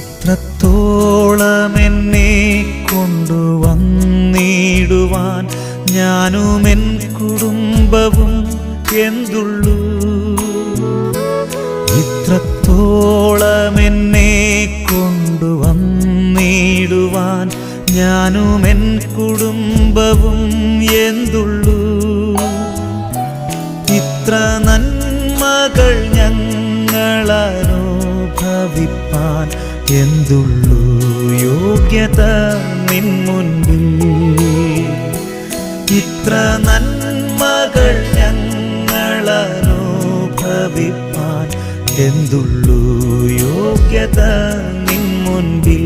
ഇത്രത്തോളം എന്നെ കൊണ്ടുവന്നിടുവാൻ ഞാനും എൻ കുടുംബവും എന്തുള്ളൂ. ഇത്രത്തോളം എന്നെ കൊണ്ടുവന്നിടുവാൻ ഞാനും എൻ കുടുംബവും എന്തുള്ളൂ. ഇത്ര നന്മകൾ ഞങ്ങളനുഭവിപ്പാൻ എന്തുള്ളൂ യോഗ്യത നിൻ മുൻപിൽ. ഇത്ര നന്മകൾ ഞങ്ങളനുഭവിപ്പാൻ എന്തുള്ളൂ യോഗ്യത നിൻ മുൻപിൽ.